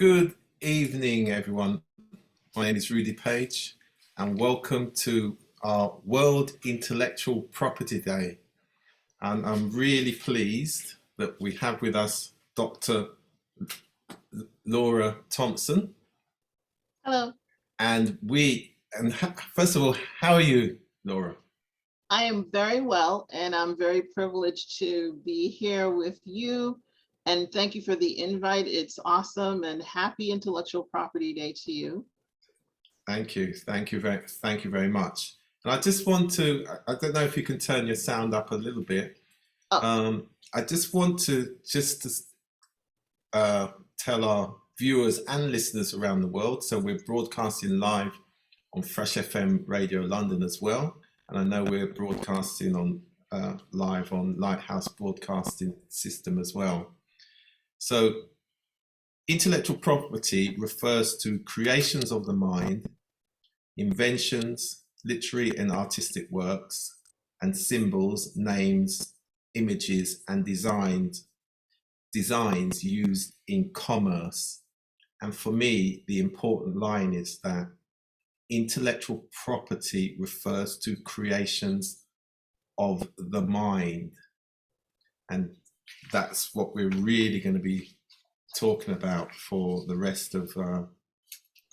Good evening, everyone. My name is Rudy Page, and welcome to our World Intellectual Property Day. And I'm really pleased that we have with us Dr. Laura Thompson. Hello. First of all, how are you, Laura? I am very well, and I'm very privileged to be here with you. And thank you for the invite. It's awesome, and happy Intellectual Property Day to you. Thank you very much. And I just want to, I don't know if you can turn your sound up a little bit. Oh. I just want to tell our viewers and listeners around the world. So we're broadcasting live on Fresh FM Radio London as well. And I know we're broadcasting on live on Lighthouse Broadcasting system as well. So intellectual property refers to creations of the mind, inventions, literary and artistic works, and symbols, names, images, and designs used in commerce. And for me, the important line is that intellectual property refers to creations of the mind. And that's what we're really going to be talking about for the rest of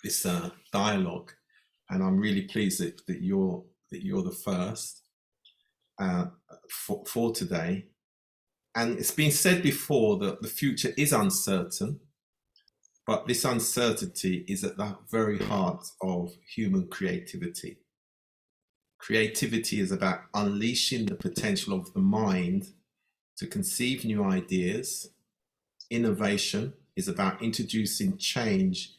this dialogue. And I'm really pleased that you're the first for today. And it's been said before that the future is uncertain, but this uncertainty is at the very heart of human creativity. Creativity is about unleashing the potential of the mind to conceive new ideas. Innovation is about introducing change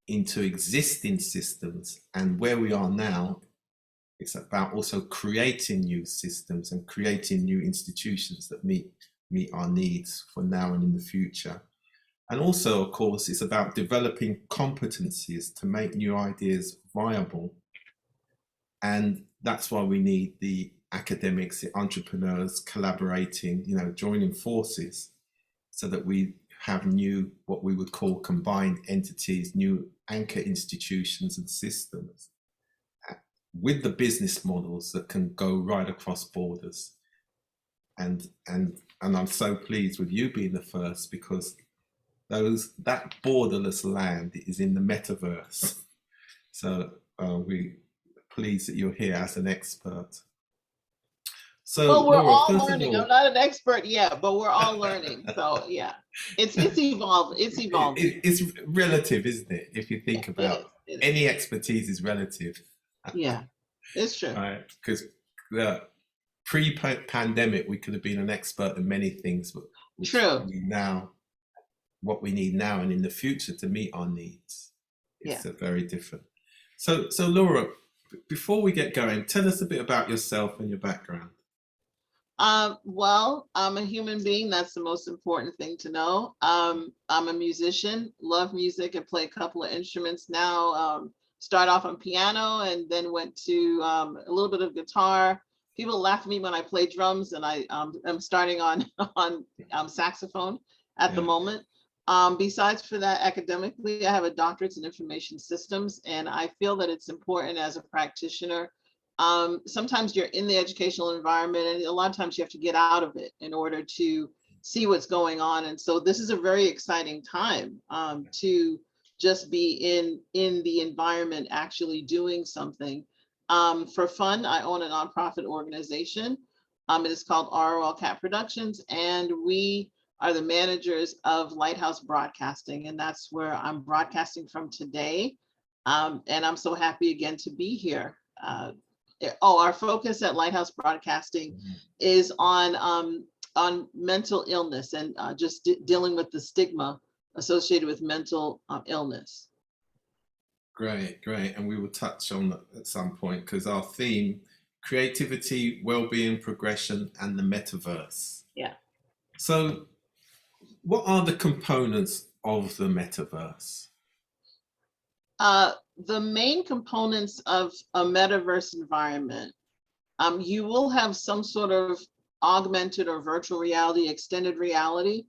into existing systems, and where we are now, it's about also creating new systems and creating new institutions that meet our needs for now and in the future. And also, of course, it's about developing competencies to make new ideas viable. And that's why we need the academics, the entrepreneurs collaborating, joining forces so that we have new, what we would call combined entities, new anchor institutions and systems with the business models that can go right across borders. And I'm so pleased with you being the first, because that borderless land is in the metaverse. So we're pleased that you're here as an expert. So, well, we're Laura, all learning. I'm not an expert yet, but we're all learning. So yeah, it's evolved. It's evolving. It's relative, isn't it? If you think about it, any expertise is relative. Yeah, it's true. Right, because pre-pandemic we could have been an expert in many things, but true. What we need now and in the future to meet our needs is very different. So Laura, before we get going, tell us a bit about yourself and your background. Well, I'm a human being. That's the most important thing to know. I'm a musician, love music, and play a couple of instruments now. Start off on piano and then went to a little bit of guitar. People laugh at me when I play drums, and I'm starting on saxophone at the moment. Besides for that, academically, I have a doctorate in information systems, and I feel that it's important as a practitioner. Sometimes you're in the educational environment, and a lot of times you have to get out of it in order to see what's going on. And so this is a very exciting time to just be in the environment, actually doing something. For fun, I own a nonprofit organization. It is called ROL Cat Productions, and we are the managers of Lighthouse Broadcasting, and that's where I'm broadcasting from today. And I'm so happy again to be here. Our focus at Lighthouse Broadcasting is on mental illness and just dealing with the stigma associated with mental illness. Great. And we will touch on that at some point, because our theme, creativity, well-being, progression, and the metaverse. Yeah. So what are the components of the metaverse? The main components of a metaverse environment, you will have some sort of augmented or virtual reality, extended reality.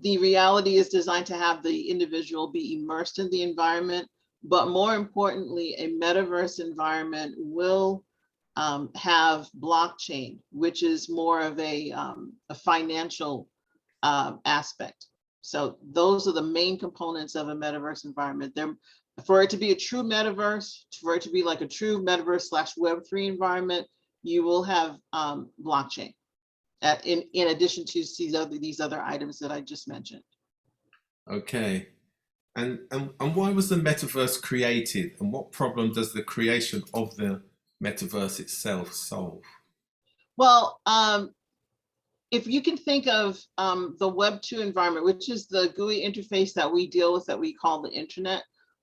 the reality is designed to have the individual be immersed in the environment, but more importantly, a metaverse environment will have blockchain, which is more of a financial aspect. So those are the main components of a metaverse environment. For it to be a true metaverse, for it to be like a true metaverse / Web3 environment, you will have blockchain in addition to these other items that I just mentioned. Okay. And why was the metaverse created, and what problem does the creation of the metaverse itself solve? Well, if you can think of the Web 2 environment, which is the GUI interface that we deal with, that we call the internet,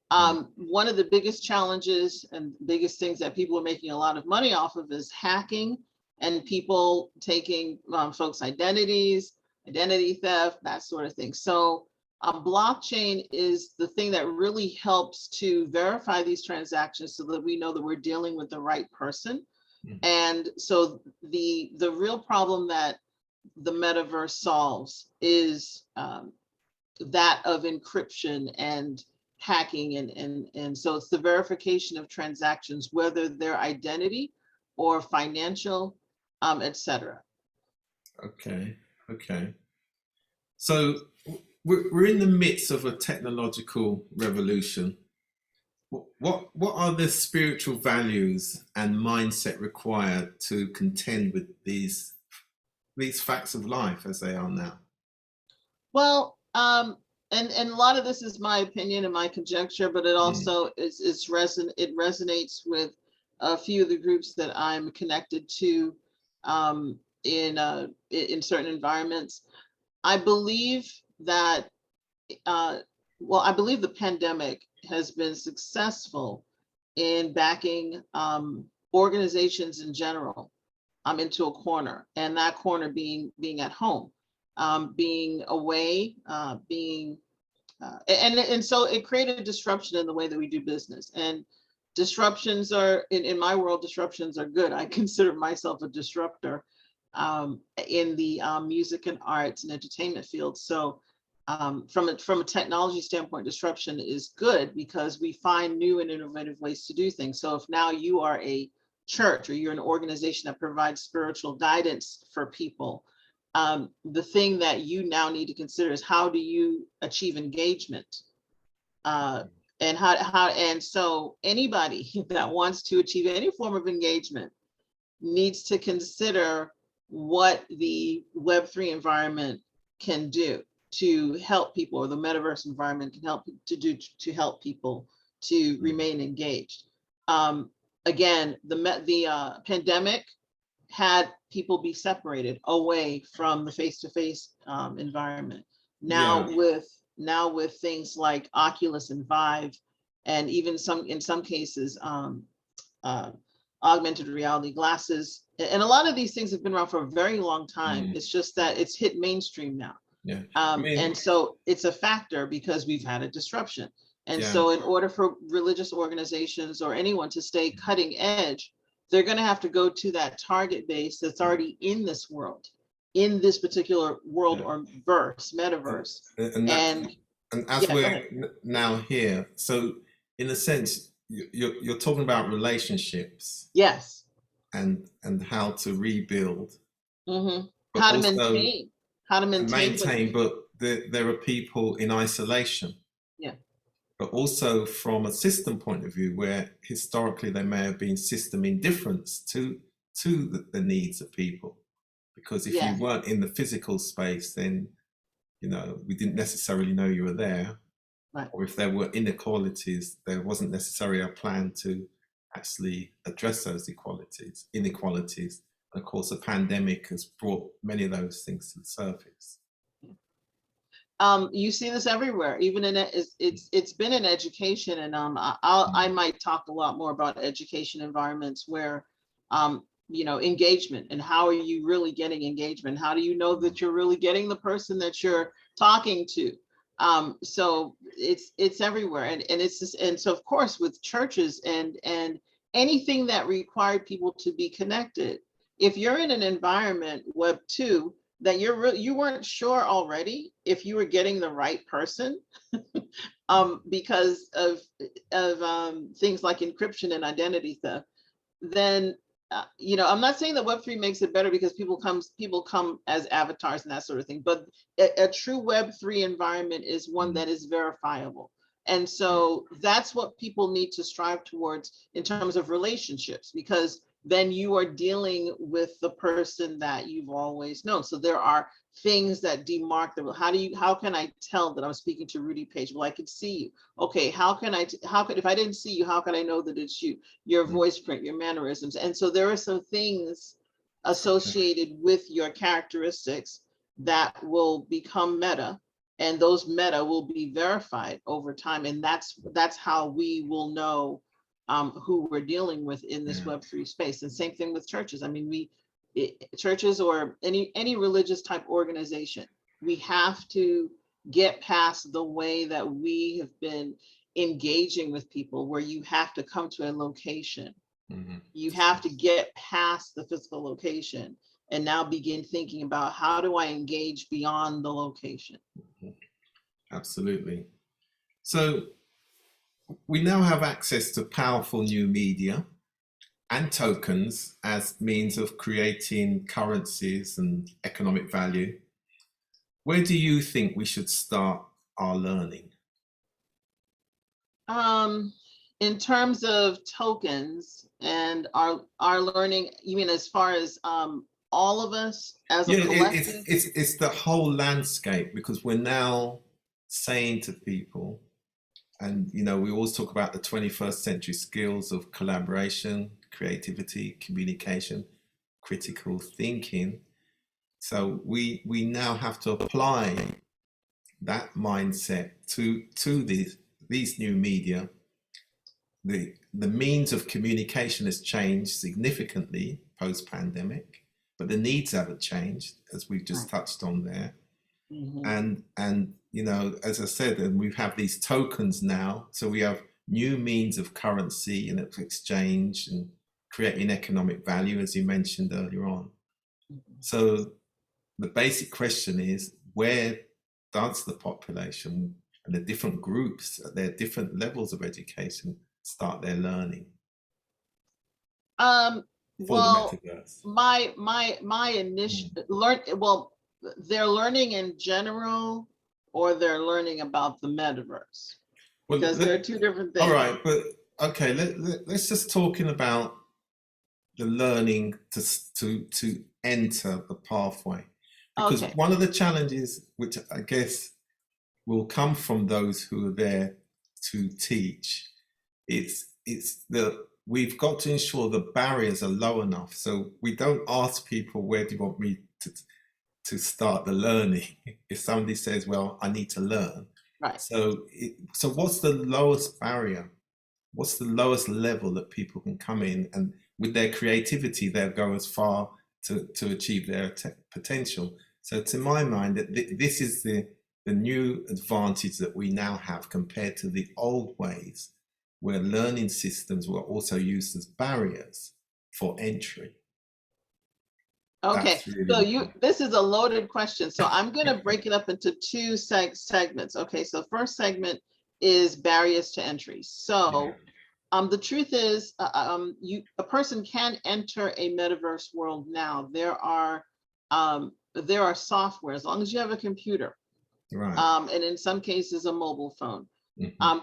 one of the biggest challenges and biggest things that people are making a lot of money off of is hacking and people taking folks' identities, identity theft, that sort of thing. So blockchain is the thing that really helps to verify these transactions so that we know that we're dealing with the right person. And so the real problem that the metaverse solves is that of encryption and hacking, and so it's the verification of transactions, whether they're identity or financial, etc. Okay. So we're in the midst of a technological revolution. What are the spiritual values and mindset required to contend with these facts of life as they are now? Well, and a lot of this is my opinion and my conjecture, but it also it resonates with a few of the groups that I'm connected to in certain environments. I believe that I believe the pandemic has been successful in backing organizations in general into a corner, and that corner being at home. Being away, and so it created a disruption in the way that we do business. And disruptions are, in my world, disruptions are good. I consider myself a disruptor in the music and arts and entertainment field. So from a technology standpoint, disruption is good because we find new and innovative ways to do things. So if now you are a church or you're an organization that provides spiritual guidance for people, the thing that you now need to consider is how do you achieve engagement, and so anybody that wants to achieve any form of engagement needs to consider what the Web3 environment can do to help people, or the metaverse environment can help to help people to remain engaged. Again, the pandemic had people be separated away from the face-to-face environment. Now with things like Oculus and Vive, and even in some cases augmented reality glasses, and a lot of these things have been around for a very long time. It's just that it's hit mainstream now. And so it's a factor because we've had a disruption. And so in order for religious organizations or anyone to stay cutting edge, they're going to have to go to that target base that's already in this world, in this particular world or metaverse. And as we're now here, so in a sense, you're talking about relationships. Yes. And how to rebuild. How to maintain. But there are people in isolation. But also from a system point of view, where historically there may have been system indifference to the needs of people. Because if you weren't in the physical space, then we didn't necessarily know you were there. Right. Or if there were inequalities, there wasn't necessarily a plan to actually address those inequalities. And of course, the pandemic has brought many of those things to the surface. You see this everywhere, even in it's been in education, and I might talk a lot more about education environments where engagement, and how are you really getting engagement? How do you know that you're really getting the person that you're talking to? So it's everywhere, and it's just, and so of course with churches and anything that required people to be connected. If you're in an environment, Web 2, that you weren't sure already if you were getting the right person, because of things like encryption and identity theft, then I'm not saying that Web3 makes it better because people come as avatars and that sort of thing, but a true Web3 environment is one that is verifiable. And so that's what people need to strive towards in terms of relationships, because then you are dealing with the person that you've always known. So there are things that demark them. How can I tell that I'm speaking to Rudy Page? Well, I could see you. Okay, how could, if I didn't see you, how could I know that it's you? Your voice print, your mannerisms. And so there are some things associated with your characteristics that will become meta, and those meta will be verified over time. And that's how we will know who we're dealing with in this Web3 space. And same thing with churches. I mean, churches or any religious type organization, we have to get past the way that we have been engaging with people, where you have to come to a location. You have to get past the physical location and now begin thinking about, how do I engage beyond the location? Absolutely. So we now have access to powerful new media and tokens as means of creating currencies and economic value. Where do you think we should start our learning? In terms of tokens and our learning, you mean as far as all of us as a collective? It's the whole landscape, because we're now saying to people, and we always talk about the 21st century skills of collaboration, creativity, communication, critical thinking. So we now have to apply that mindset to these new media. The means of communication has changed significantly post-pandemic, but the needs haven't changed, as we've just touched on there. And as I said, and we have these tokens now, so we have new means of currency and of exchange and creating economic value, as you mentioned earlier on. So the basic question is, where does the population and the different groups at their different levels of education start their learning? Well, my initial they're learning in general, or they're learning about the metaverse, because they're two different things. All right, but okay, let's just talking about the learning to enter the pathway, because one of the challenges, which I guess will come from those who are there to teach, it's that we've got to ensure the barriers are low enough, so we don't ask people, where do you want me to start the learning? If somebody says, well, I need to learn, right? So what's the lowest barrier? What's the lowest level that people can come in, and with their creativity they'll go as far to achieve their potential? So to my mind, this is the new advantage that we now have compared to the old ways, where learning systems were also used as barriers for entry. Okay, really, so this is a loaded question. So I'm going to break it up into two segments. Okay, so first segment is barriers to entry. So the truth is, a person can enter a metaverse world now. There are software, as long as you have a computer, and in some cases a mobile phone.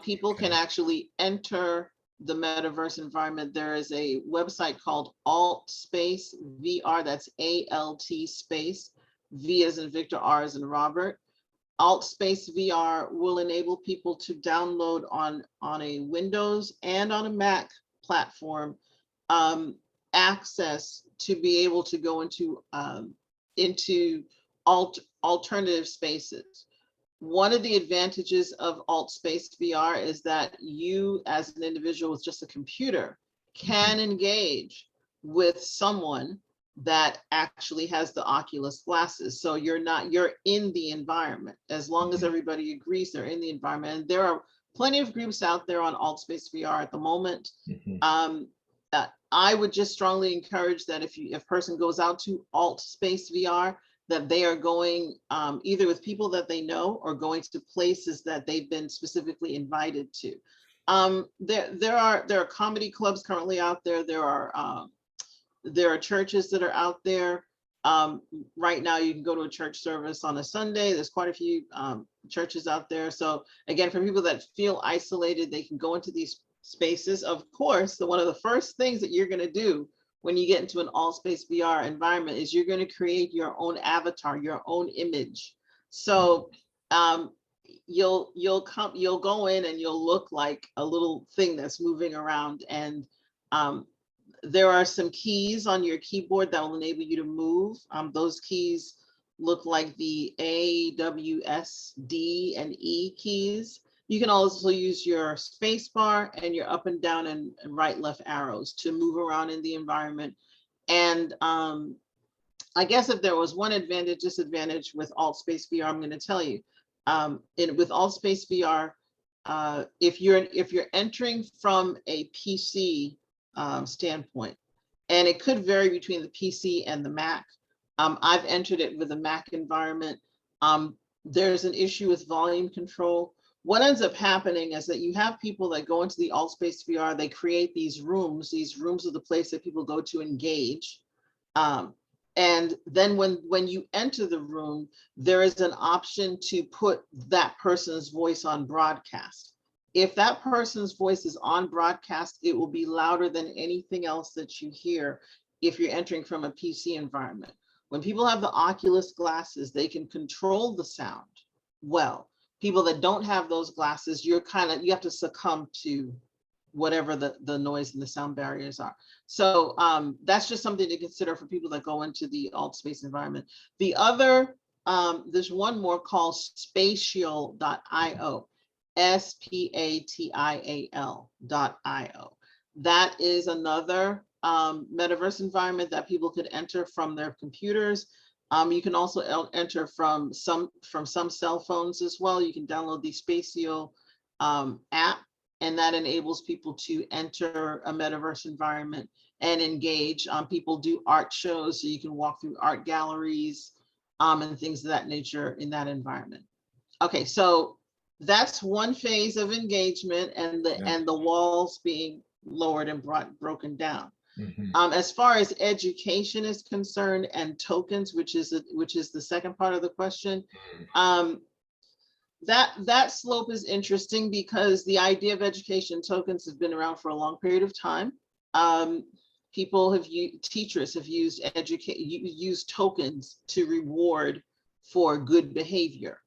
People can actually enter the metaverse environment. There is a website called Alt Space VR. That's ALT space, V as in Victor, R as in Robert. Alt Space VR will enable people to download on a Windows and on a Mac platform access to be able to go into alternative spaces. One of the advantages of Alt Space VR is that you, as an individual with just a computer, can engage with someone that actually has the Oculus glasses. So you're in the environment, as long as everybody agrees they're in the environment. And there are plenty of groups out there on Alt Space VR at the moment. I would just strongly encourage that if a person goes out to Alt Space VR, that they are going either with people that they know or going to places that they've been specifically invited to. There are comedy clubs currently out there. There are churches that are out there. Right now, you can go to a church service on a Sunday. There's quite a few churches out there. So again, for people that feel isolated, they can go into these spaces. Of course, one of the first things that you're going to do when you get into an all space VR environment is you're going to create your own avatar, your own image. So you'll go in and you'll look like a little thing that's moving around, and there are some keys on your keyboard that will enable you to move. Those keys look like the A, W, S, D, and E keys. You can also use your space bar and your up and down and right, left arrows to move around in the environment. And I guess if there was one disadvantage with Alt Space VR, I'm going to tell you. With Alt Space VR, if you're entering from a PC standpoint, and it could vary between the PC and the Mac. I've entered it with a Mac environment. There's an issue with volume control. What ends up happening is that you have people that go into the Alt Space VR, they create these rooms. These rooms are the place that people go to engage. And then when you enter the room, there is an option to put that person's voice on broadcast. If that person's voice is on broadcast, it will be louder than anything else that you hear if you're entering from a PC environment. When people have the Oculus glasses, they can control the sound well. People that don't have those glasses, you have to succumb to whatever the noise and the sound barriers are. So that's just something to consider for people that go into the alt space environment. The other, there's one more called spatial.io. spatial.io. That is another metaverse environment that people could enter from their computers. You can also enter from some cell phones as well. You can download the Spatial app, and that enables people to enter a metaverse environment and engage. People do art shows, so you can walk through art galleries and things of that nature in that environment. Okay, so that's one phase of engagement, and the walls being lowered and broken down. Mm-hmm. As far as education is concerned and tokens, which is the second part of the question, that slope is interesting because the idea of education tokens has been around for a long period of time. Teachers have used tokens to reward for good behavior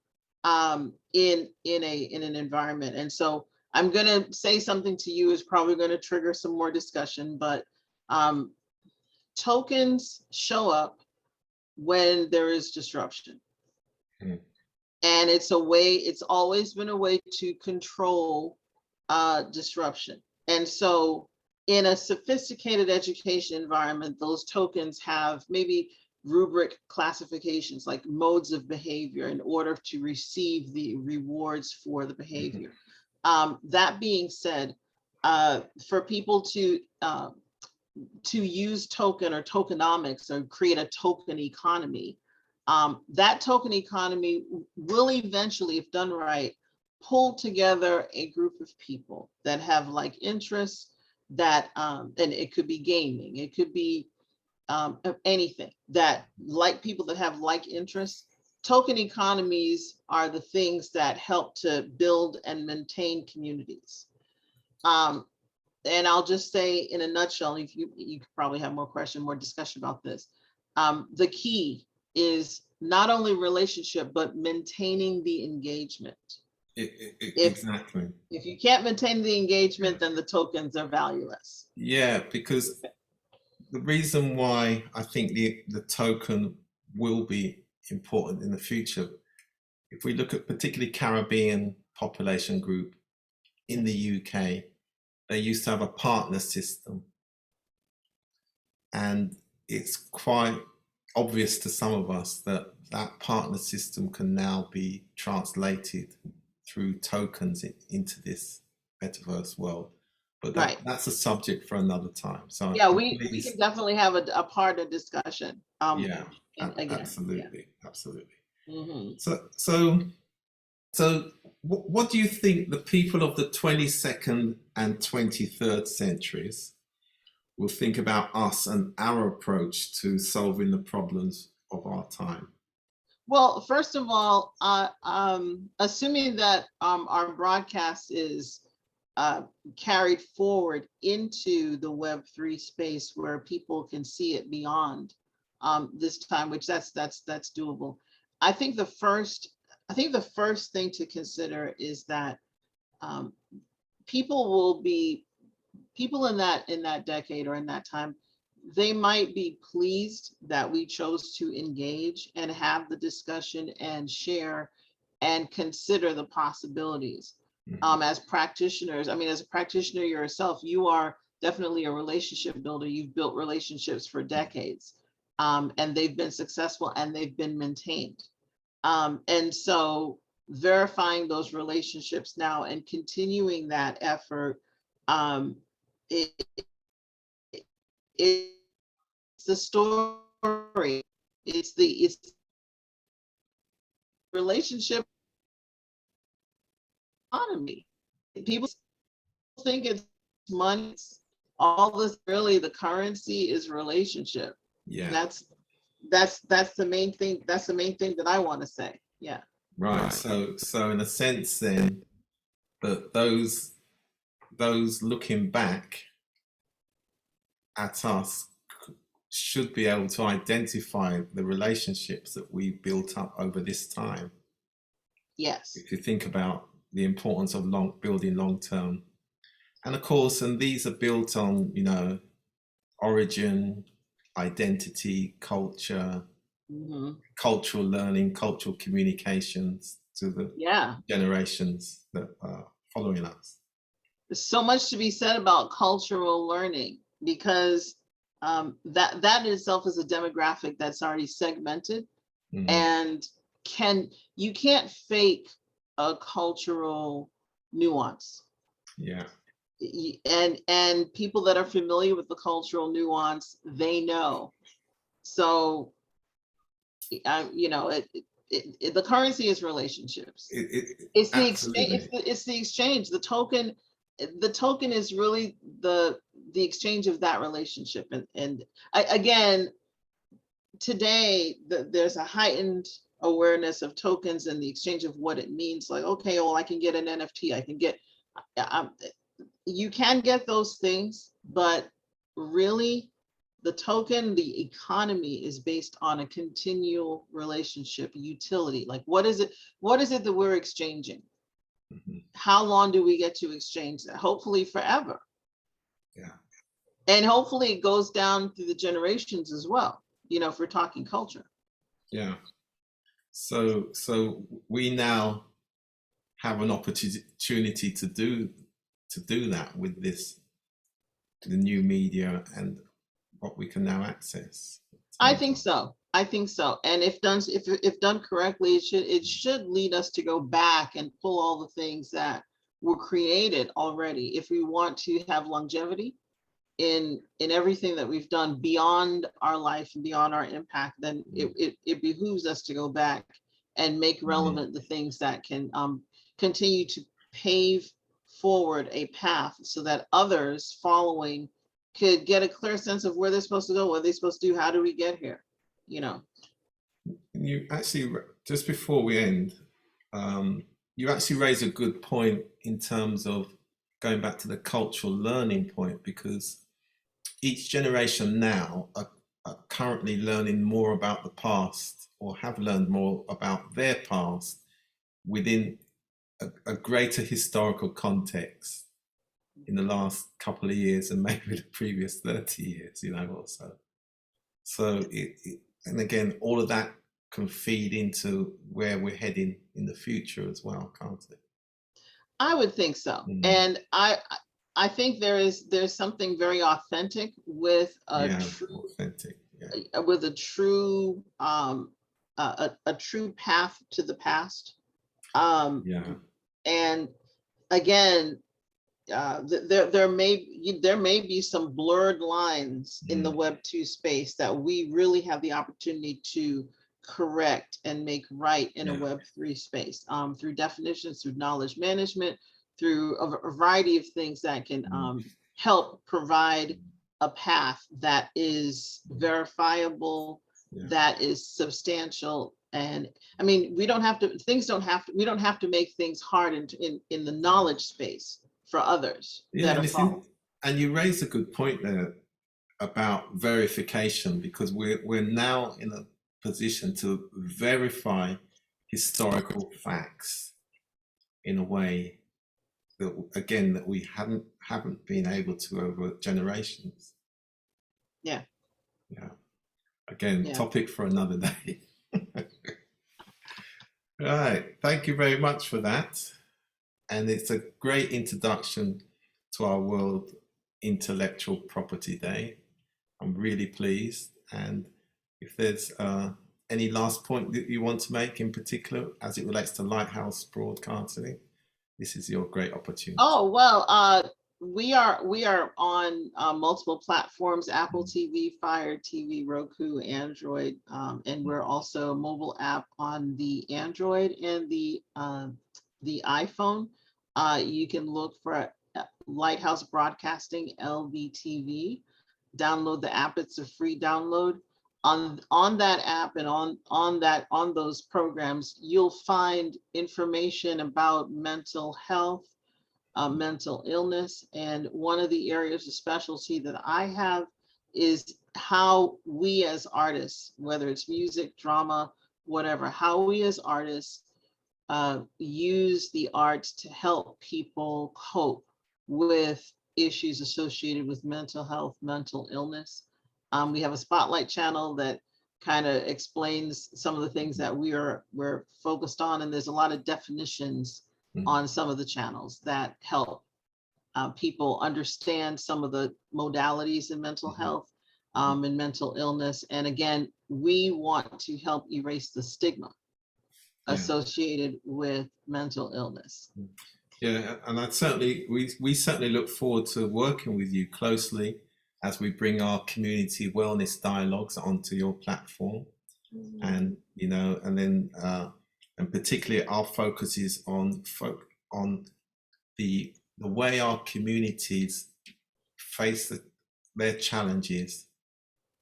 in an environment. And so I'm going to say something to you is probably going to trigger some more discussion, but tokens show up when there is disruption. Mm. And it's always been a way to control disruption. And so in a sophisticated education environment, those tokens have maybe rubric classifications like modes of behavior in order to receive the rewards for the behavior. That being said, for people to use token or tokenomics or create a token economy, that token economy will eventually, if done right, pull together a group of people that have like interests that, and it could be gaming, it could be anything that like people that have like interests. Token economies are the things that help to build and maintain communities. And I'll just say in a nutshell, if you could probably have more discussion about this. The key is not only relationship, but maintaining the engagement. Exactly. If you can't maintain the engagement, then the tokens are valueless. Yeah, because the reason why I think the token will be important in the future, if we look at particularly Caribbean population group in the UK, they used to have a partner system, and it's quite obvious to some of us that that partner system can now be translated through tokens into this metaverse world. But that's a subject for another time. So yeah, we can definitely have a partner discussion. Yeah. again. Absolutely, absolutely. Hmm. So what do you think the people of the 22nd and 23rd centuries will think about us and our approach to solving the problems of our time? Well, first of all, assuming that our broadcast is uh, carried forward into the Web3 space where people can see it beyond this time, which that's doable. I think the first thing to consider is that um, people will be people in that decade or in that time, they might be pleased that we chose to engage and have the discussion and share and consider the possibilities. As practitioners, I mean, as a practitioner yourself, you are definitely a relationship builder. You've built relationships for decades, and they've been successful and they've been maintained. And so verifying those relationships now and continuing that effort, um, it, it's the story. It's relationship economy. People think it's money. All this really, the currency is relationship. Yeah. That's the main thing. That's the main thing that I want to say. Yeah. Right. So in a sense, then, that those looking back at us should be able to identify the relationships that we built up over this time. Yes. If you think about the importance of building long-term, and of course, and these are built on, origin, identity, culture, cultural learning, cultural communications to the generations that are following us. There's so much to be said about cultural learning, because that in itself is a demographic that's already segmented, and you can't fake a cultural nuance. Yeah. And people that are familiar with the cultural nuance, they know. So the currency is relationships. It's the exchange. It's the exchange. The token is really the exchange of that relationship. And again, today there's a heightened awareness of tokens and the exchange of what it means. Like, okay, well, I can get an NFT. I can get. You can get those things, but really, the token, the economy is based on a continual relationship utility. Like, what is it that we're exchanging? How long do we get to exchange that? Hopefully forever. Yeah. And hopefully it goes down through the generations as well, if we're talking culture. Yeah. So we now have an opportunity to do that with the new media and what we can now access. I think so. And if done correctly, it should lead us to go back and pull all the things that were created already. If we want to have longevity in everything that we've done beyond our life and beyond our impact, then it behooves us to go back and make relevant the things that can continue to pave forward a path so that others following could get a clear sense of where they're supposed to go, what they're supposed to do, how do we get here, You actually, just before we end, you actually raise a good point in terms of going back to the cultural learning point, because each generation now are currently learning more about the past, or have learned more about their past within a greater historical context in the last couple of years and maybe the previous 30 years, also. So and again, all of that can feed into where we're heading in the future as well, can't it? I would think so. And I think there's something very authentic with a true a true path to the past. And again, there may be some blurred lines in the Web 2 space that we really have the opportunity to correct and make right in a Web 3 space, through definitions, through knowledge management, through a variety of things that can help provide a path that is verifiable, that is substantial. And I mean, we don't have to make things hard in the knowledge space for others that are following. And you raise a good point there about verification, because we're now in a position to verify historical facts in a way that, again, that we haven't been able to over generations. Yeah. Again, topic for another day. Right, thank you very much for that. And it's a great introduction to our World Intellectual Property Day. I'm really pleased. And if there's any last point that you want to make in particular as it relates to Lighthouse Broadcasting, this is your great opportunity. Oh, well, we are on multiple platforms: Apple TV, Fire TV, Roku, Android, and we're also a mobile app on the Android and the iPhone. You can look for Lighthouse Broadcasting LVTV. Download the app; it's a free download. On that app and on those programs, you'll find information about mental health, mental illness. And one of the areas of specialty that I have is how we as artists, whether it's music, drama, whatever, how we as artists use the arts to help people cope with issues associated with mental health, mental illness. We have a spotlight channel that kind of explains some of the things that we're focused on, and there's a lot of definitions on some of the channels that help people understand some of the modalities in mental health and mental illness. And again, we want to help erase the stigma associated with mental illness. Yeah, and we certainly look forward to working with you closely as we bring our community wellness dialogues onto your platform. And and then and particularly our focus is on the way our communities face their challenges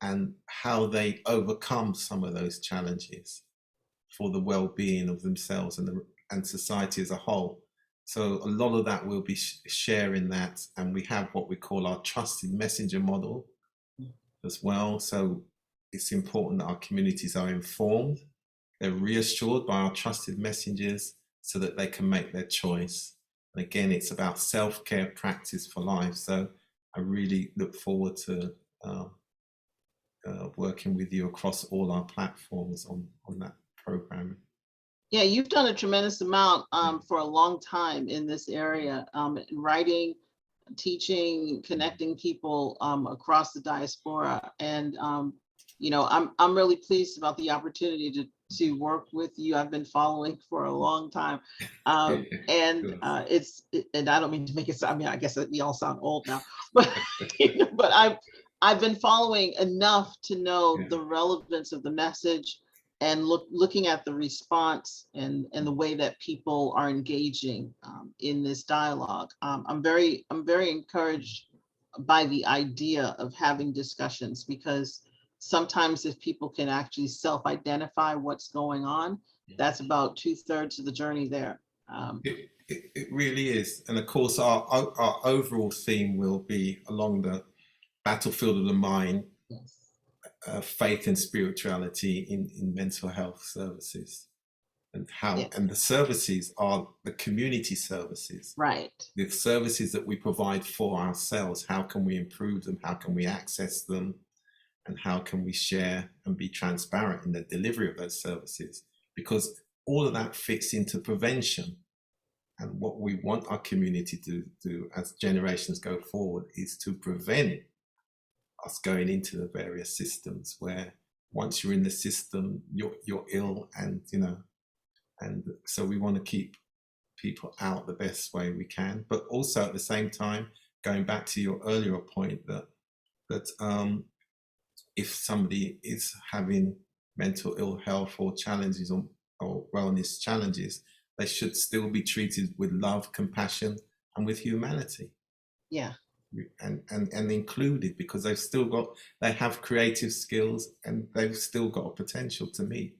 and how they overcome some of those challenges for the well-being of themselves and society as a whole. So a lot of that we'll be sharing that, and we have what we call our trusted messenger model as well. So it's important that our communities are informed, they're reassured by our trusted messengers so that they can make their choice. And again, it's about self-care practice for life. So I really look forward to working with you across all our platforms on that programming. Yeah, you've done a tremendous amount for a long time in this area, writing, teaching, connecting people across the diaspora. And I'm really pleased about the opportunity to work with you. I've been following for a long time, and I don't mean to make it sound, I mean, I guess we all sound old now, but but I've been following enough to know the relevance of the message, and looking at the response and the way that people are engaging in this dialogue. I'm very encouraged by the idea of having discussions, because sometimes if people can actually self-identify what's going on, that's about 2/3 of the journey there. It really is. And of course, our overall theme will be along the battlefield of the mind. Yes. Faith and spirituality in mental health services, and how and the services are the community services, right? The services that we provide for ourselves. How can we improve them? How can we access them? And how can we share and be transparent in the delivery of those services? Because all of that fits into prevention. And what we want our community to do as generations go forward is to prevent us going into the various systems where once you're in the system, you're ill, and and so we want to keep people out the best way we can, but also at the same time, going back to your earlier point that if somebody is having mental ill health or challenges or wellness challenges, they should still be treated with love, compassion, and with humanity. Yeah. And included, because they have creative skills and they've still got a potential to meet,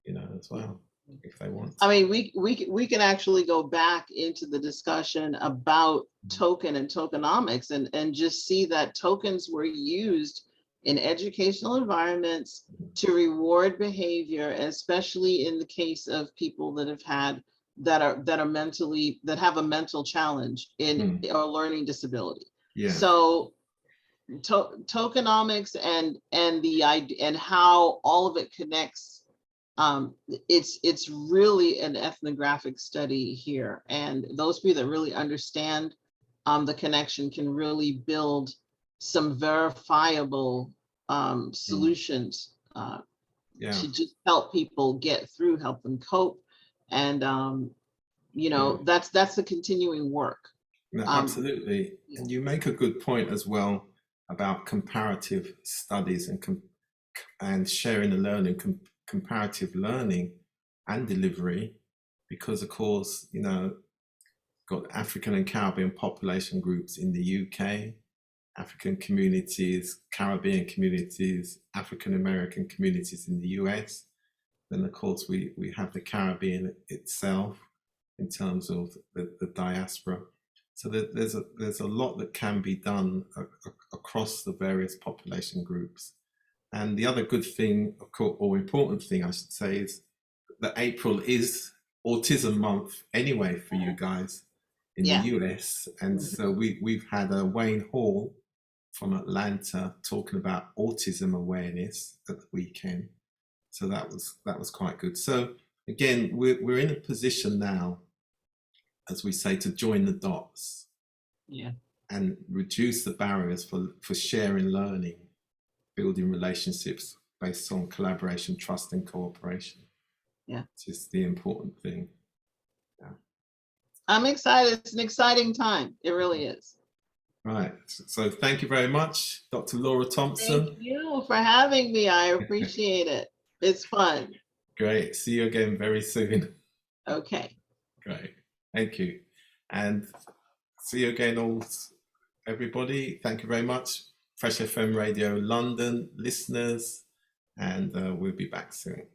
as well, if they want. I mean, we can actually go back into the discussion about token and tokenomics and just see that tokens were used in educational environments to reward behavior, especially in the case of people that have a mental challenge or learning disability. Yeah. So tokenomics and the idea and how all of it connects, it's really an ethnographic study here, and those people that really understand the connection can really build some verifiable solutions to just help people get through, help them cope, and that's the continuing work. No, absolutely. And you make a good point as well about comparative studies and sharing the learning, comparative learning and delivery, because of course, got African and Caribbean population groups in the UK, African communities, Caribbean communities, African American communities in the US. Then of course we have the Caribbean itself in terms of the diaspora. So there's a lot that can be done across the various population groups. And the other good thing, or important thing I should say, is that April is Autism Month anyway for you guys in the US. And so we've had Wayne Hall from Atlanta talking about autism awareness at the weekend. So that was quite good. So again, we're in a position now, as we say, to join the dots and reduce the barriers for sharing learning, building relationships based on collaboration, trust, and cooperation. Which is the important thing. I'm excited. It's an exciting time. It really is. Right. So thank you very much, Dr. Laura Thompson. Thank you for having me. I appreciate it. It's fun. Great. See you again very soon. Okay. Great. Thank you. And see you again, everybody. Thank you very much. Fresh FM Radio London listeners, and we'll be back soon.